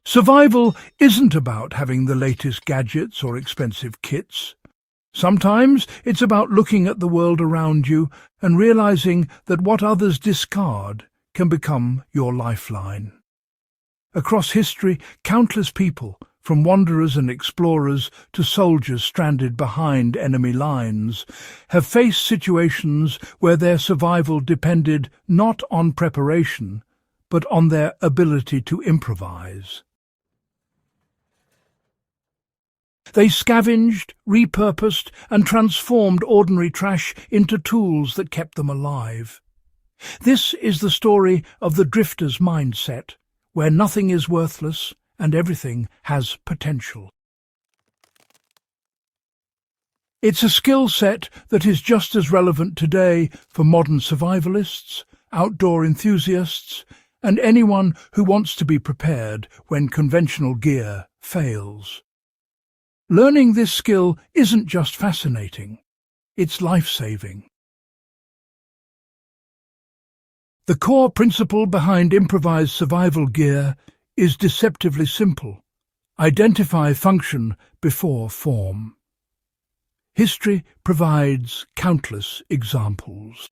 Survival isn't about having the latest gadgets or expensive kits. Sometimes it's about looking at the world around you and realizing that what others discard can become your lifeline. Across history, countless people, from wanderers and explorers to soldiers stranded behind enemy lines, have faced situations where their survival depended not on preparation, but on their ability to improvise. They scavenged, repurposed, and transformed ordinary trash into tools that kept them alive. This is the story of the drifter's mindset, where nothing is worthless and everything has potential. It's a skill set that is just as relevant today for modern survivalists, outdoor enthusiasts, and anyone who wants to be prepared when conventional gear fails. Learning this skill isn't just fascinating, it's life-saving. The core principle behind improvised survival gear is deceptively simple. Identify function before form. History provides countless examples.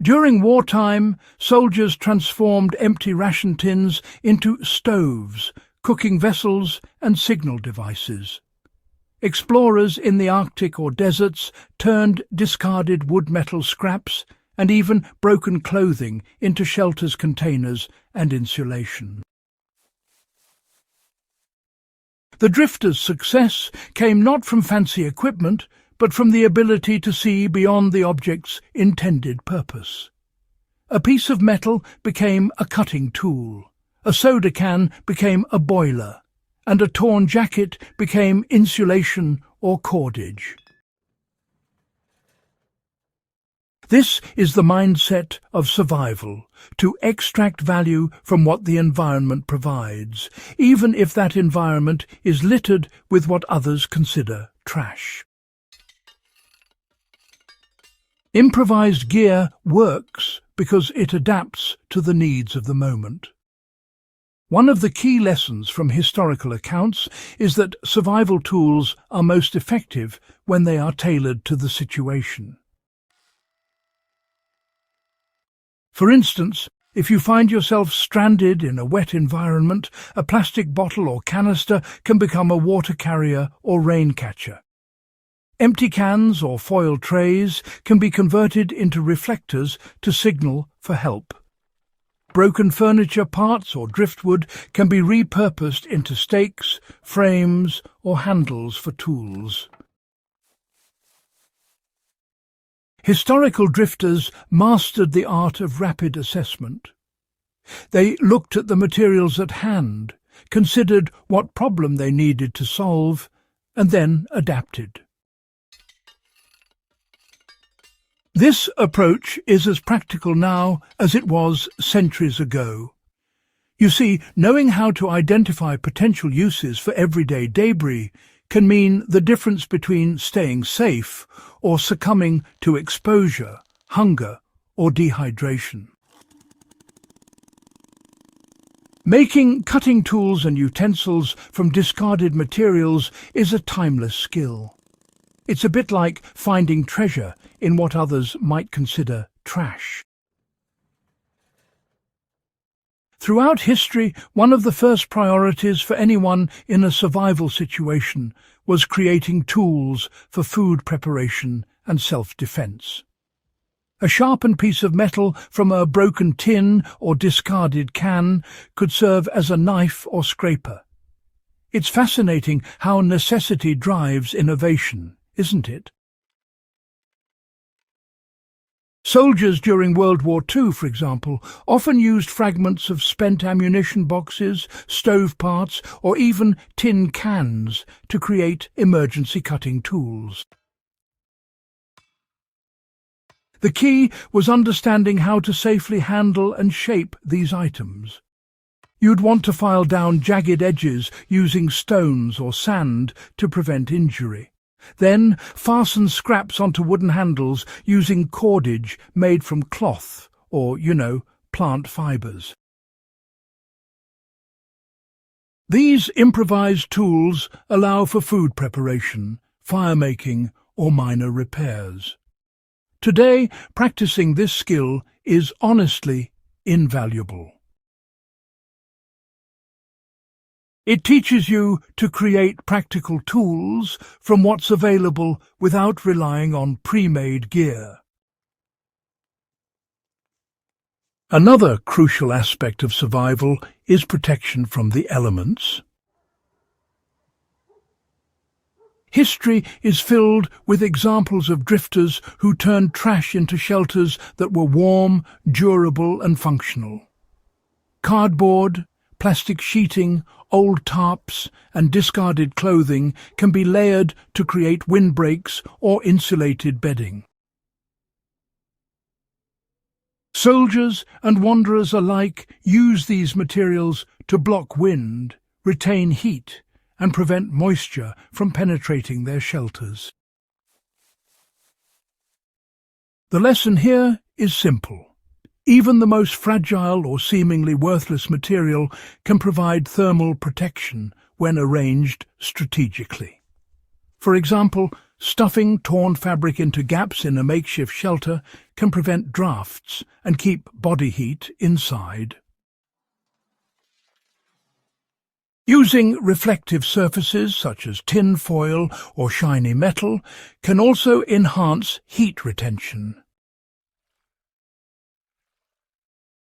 During wartime, soldiers transformed empty ration tins into stoves, cooking vessels and signal devices. Explorers in the Arctic or deserts turned discarded wood-metal scraps and even broken clothing into shelters, containers and insulation. The drifters' success came not from fancy equipment, but from the ability to see beyond the object's intended purpose. A piece of metal became a cutting tool. A soda can became a boiler, and a torn jacket became insulation or cordage. This is the mindset of survival, to extract value from what the environment provides, even if that environment is littered with what others consider trash. Improvised gear works because it adapts to the needs of the moment. One of the key lessons from historical accounts is that survival tools are most effective when they are tailored to the situation. For instance, if you find yourself stranded in a wet environment, a plastic bottle or canister can become a water carrier or rain catcher. Empty cans or foil trays can be converted into reflectors to signal for help. Broken furniture parts or driftwood can be repurposed into stakes, frames, or handles for tools. Historical drifters mastered the art of rapid assessment. They looked at the materials at hand, considered what problem they needed to solve, and then adapted. This approach is as practical now as it was centuries ago. You see, knowing how to identify potential uses for everyday debris can mean the difference between staying safe or succumbing to exposure, hunger, or dehydration. Making cutting tools and utensils from discarded materials is a timeless skill. It's a bit like finding treasure in what others might consider trash. Throughout history, one of the first priorities for anyone in a survival situation was creating tools for food preparation and self-defense. A sharpened piece of metal from a broken tin or discarded can could serve as a knife or scraper. It's fascinating how necessity drives innovation, isn't it? Soldiers during World War II, for example, often used fragments of spent ammunition boxes, stove parts, or even tin cans to create emergency cutting tools. The key was understanding how to safely handle and shape these items. You'd want to file down jagged edges using stones or sand to prevent injury. Then fasten scraps onto wooden handles using cordage made from cloth or, plant fibres. These improvised tools allow for food preparation, fire-making, or minor repairs. Today, practicing this skill is honestly invaluable. It teaches you to create practical tools from what's available without relying on pre-made gear. Another crucial aspect of survival is protection from the elements. History is filled with examples of drifters who turned trash into shelters that were warm, durable and functional. Cardboard, plastic sheeting, old tarps and discarded clothing can be layered to create windbreaks or insulated bedding. Soldiers and wanderers alike use these materials to block wind, retain heat, and prevent moisture from penetrating their shelters. The lesson here is simple. Even the most fragile or seemingly worthless material can provide thermal protection when arranged strategically. For example, stuffing torn fabric into gaps in a makeshift shelter can prevent drafts and keep body heat inside. Using reflective surfaces such as tin foil or shiny metal can also enhance heat retention.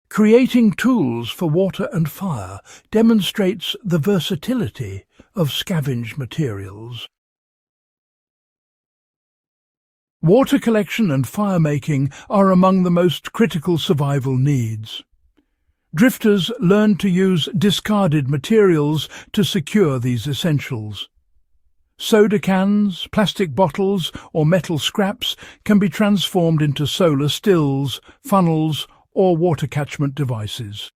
Creating tools for water and fire demonstrates the versatility of scavenged materials. Water collection and fire-making are among the most critical survival needs. Drifters learn to use discarded materials to secure these essentials. Soda cans, plastic bottles, or metal scraps can be transformed into solar stills, funnels, or water catchment devices.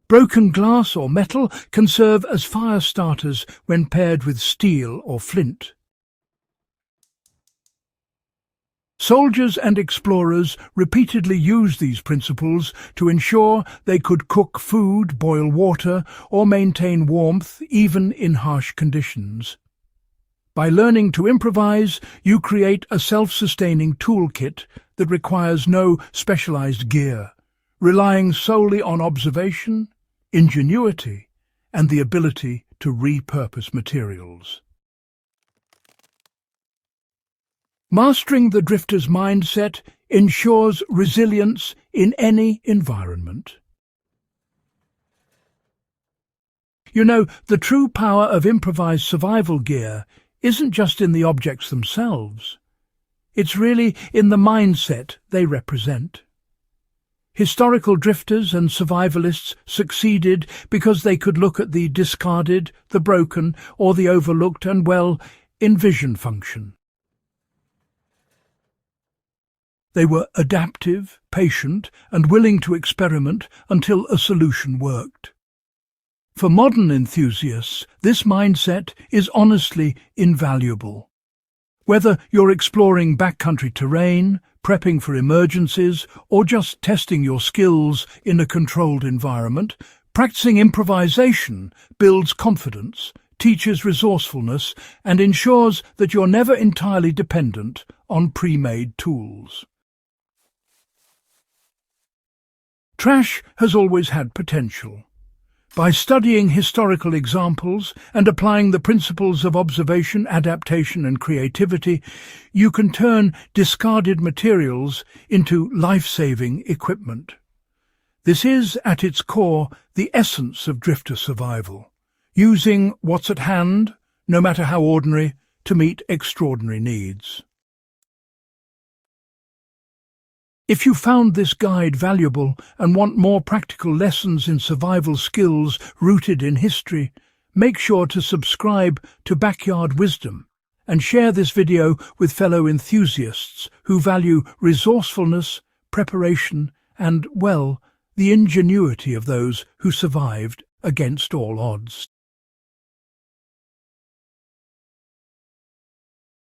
Broken glass or metal can serve as fire starters when paired with steel or flint. Soldiers and explorers repeatedly used these principles to ensure they could cook food, boil water, or maintain warmth even in harsh conditions. By learning to improvise, you create a self-sustaining toolkit that requires no specialized gear, relying solely on observation, ingenuity, and the ability to repurpose materials. Mastering the drifter's mindset ensures resilience in any environment. You know, the true power of improvised survival gear isn't just in the objects themselves. It's really in the mindset they represent. Historical drifters and survivalists succeeded because they could look at the discarded, the broken, or the overlooked and, well, envision function. They were adaptive, patient, and willing to experiment until a solution worked. For modern enthusiasts, this mindset is honestly invaluable. Whether you're exploring backcountry terrain, prepping for emergencies, or just testing your skills in a controlled environment, practicing improvisation builds confidence, teaches resourcefulness, and ensures that you're never entirely dependent on pre-made tools. Trash has always had potential. By studying historical examples and applying the principles of observation, adaptation and creativity, you can turn discarded materials into life-saving equipment. This is, at its core, the essence of drifter survival, using what's at hand, no matter how ordinary, to meet extraordinary needs. If you found this guide valuable and want more practical lessons in survival skills rooted in history, make sure to subscribe to Backyard Wisdom and share this video with fellow enthusiasts who value resourcefulness, preparation and, well, the ingenuity of those who survived against all odds.